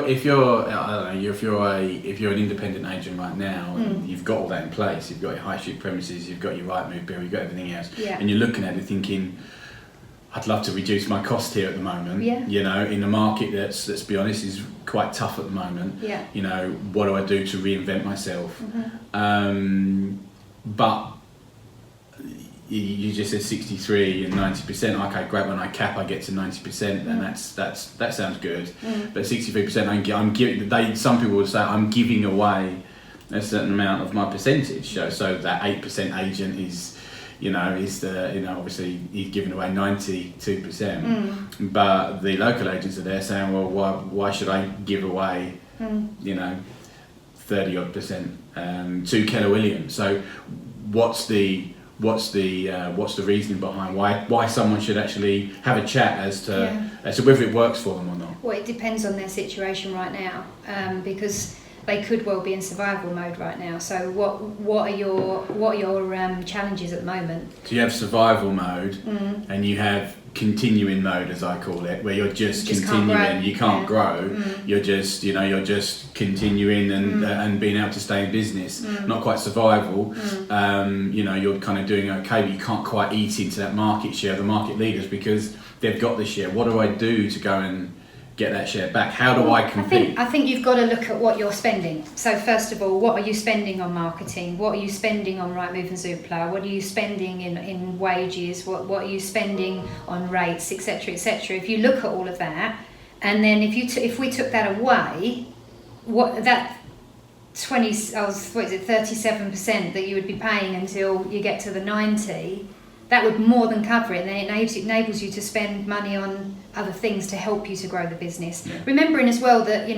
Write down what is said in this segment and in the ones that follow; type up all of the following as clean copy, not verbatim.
If you're, I don't know, if you're an independent agent right now, and you've got all that in place, you've got your high street premises, you've got your right move bill, you've got everything else, and you're looking at it thinking, I'd love to reduce my cost here at the moment. You know, in a market that's, let's be honest, is quite tough at the moment. You know, what do I do to reinvent myself? But you just said 63 and 90%. Okay, great. When I cap, I get to 90%, and that sounds good. But 63%, I'm giving. Some people would say I'm giving away a certain amount of my percentage. So that 8% agent is, obviously he's giving away 92%. But the local agents are there saying, well, why should I give away, 30 odd percent to Keller Williams? So what's the reasoning behind why someone should actually have a chat as to whether it works for them or not? Well, it depends on their situation right now, because they could well be in survival mode right now. So what are your challenges at the moment? So you have survival mode, and you have continuing mode, as I call it, where you're just continuing. You can't grow. You're just continuing and being able to stay in business. Not quite survival. You're kind of doing okay, but you can't quite eat into that market share, the market leaders, because they've got the share. What do I do to go and get that share back? How do I compete? I think you've got to look at what you're spending. So first of all, what are you spending on marketing? What are you spending on Rightmove and Zoopla? What are you spending in wages? What are you spending on rates, etc., etc.? If you look at all of that, and then if we took that away, what that 37% that you would be paying until you get to the 90, that would more than cover it, and then it enables you to spend money on other things to help you to grow the business. Remembering as well that,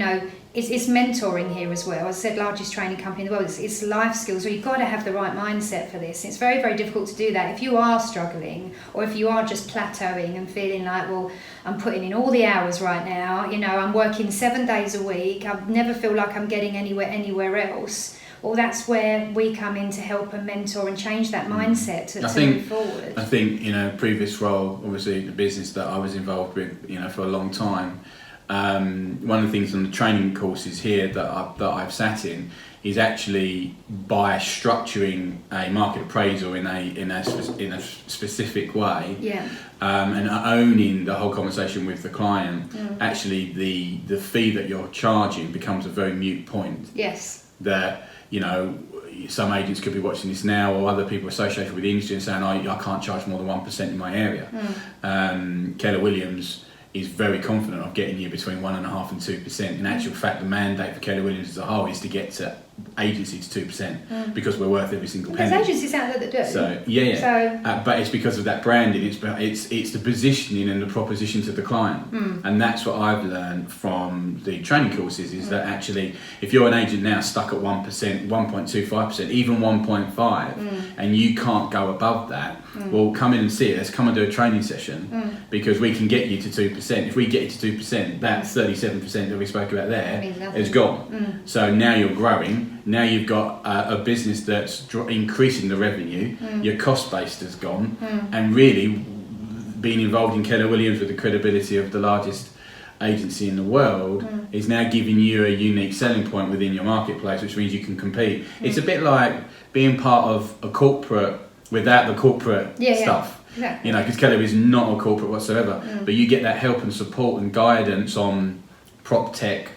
it's mentoring here as well. As I said, largest training company in the world. It's life skills. So you've got to have the right mindset for this. It's very, very difficult to do that. If you are struggling, or if you are just plateauing and feeling like, well, I'm putting in all the hours right now, I'm working 7 days a week, I never feel like I'm getting anywhere else. Well, that's where we come in to help and mentor and change that mindset to move forward. I think, previous role, obviously the business that I was involved with, for a long time, one of the things on the training courses here that I've sat in is actually by structuring a market appraisal in a specific way, and owning the whole conversation with the client. Actually, the fee that you're charging becomes a very moot point. That some agents could be watching this now, or other people associated with the industry, and saying, I can't charge more than 1% in my area. Keller Williams is very confident of getting you between 1.5% and 2%. In actual fact, the mandate for Keller Williams as a whole is to get to agency to 2%, because we're worth every single penny. There's agencies out there that do. So but it's because of that branding. It's the positioning and the proposition to the client, and that's what I've learned from the training courses is that actually, if you're an agent now stuck at 1%, 1.25%, even 1.5, and you can't go above that, well, come in and see us. Come and do a training session, because we can get you to 2%. If we get you to 2%, that 37% that we spoke about there is gone. So now you're growing. Now you've got a business that's increasing the revenue. Your cost base has gone, and really being involved in Keller Williams with the credibility of the largest agency in the world is now giving you a unique selling point within your marketplace, which means you can compete. It's a bit like being part of a corporate without the corporate stuff. Exactly. Because Keller is not a corporate whatsoever, but you get that help and support and guidance on prop tech,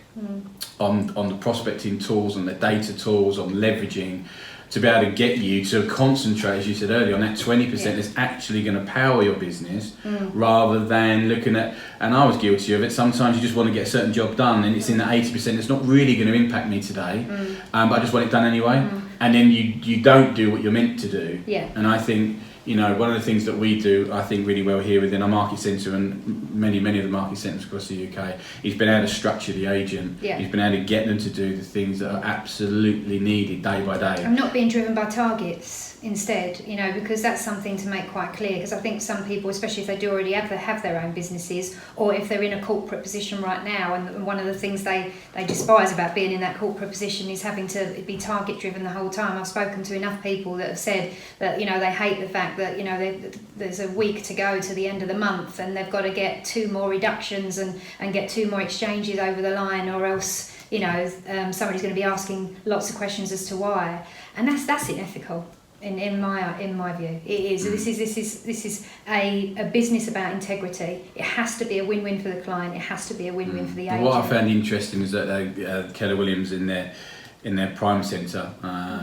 on the prospecting tools, on the data tools, on leveraging, to be able to get you to concentrate, as you said earlier, on that 20% that's actually going to power your business, rather than looking at, and I was guilty of it, sometimes you just want to get a certain job done and it's in that 80% that's not really going to impact me today, but I just want it done anyway, and then you don't do what you're meant to do. And I think, one of the things that we do, I think, really well here within our market centre and many of the market centres across the UK, is being able to structure the agent. He's been able to get them to do the things that are absolutely needed day by day. I'm not being driven by targets instead, because that's something to make quite clear, because I think some people, especially if they do already have their own businesses, or if they're in a corporate position right now, and one of the things they despise about being in that corporate position is having to be target driven the whole time. I've spoken to enough people that have said that, they hate the fact that, you know, there's a week to go to the end of the month and they've got to get 2 more reductions and get 2 more exchanges over the line, or else, you know, somebody's going to be asking lots of questions as to why. And that's unethical. In my view, it is. This is a business about integrity. It has to be a win-win for the client. It has to be a win-win for the agent. What I found interesting is that Keller Williams in their Prime Centre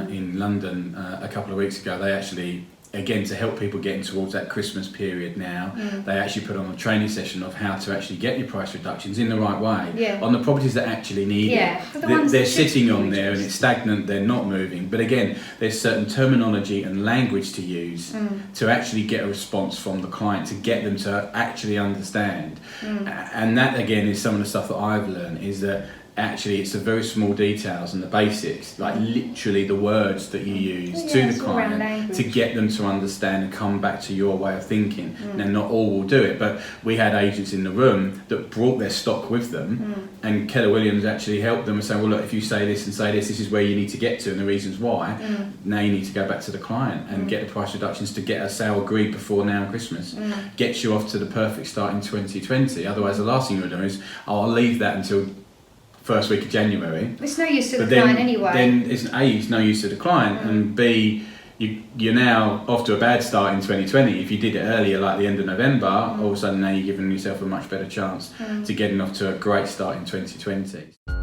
in London a couple of weeks ago, they actually, again, to help people getting towards that Christmas period now, they actually put on a training session of how to actually get your price reductions in the right way on the properties that actually need it. They're sitting on there and it's stagnant, they're not moving. But again, there's certain terminology and language to use to actually get a response from the client, to get them to actually understand. And that, again, is some of the stuff that I've learned, is that actually it's the very small details and the basics, like literally the words that you use to the client to get them to understand and come back to your way of thinking. Now, not all will do it, but we had agents in the room that brought their stock with them, and Keller Williams actually helped them and say, well, look, if you say this and say this is where you need to get to and the reasons why. Now you need to go back to the client and get the price reductions to get a sale agreed before now and Christmas. Gets you off to the perfect start in 2020. Otherwise, the last thing you'll do is, I'll leave that until first week of January. It's no use to the client anyway. Then it's no use to the client, and B, you're now off to a bad start in 2020. If you did it earlier, like the end of November, all of a sudden now you're giving yourself a much better chance to getting off to a great start in 2020.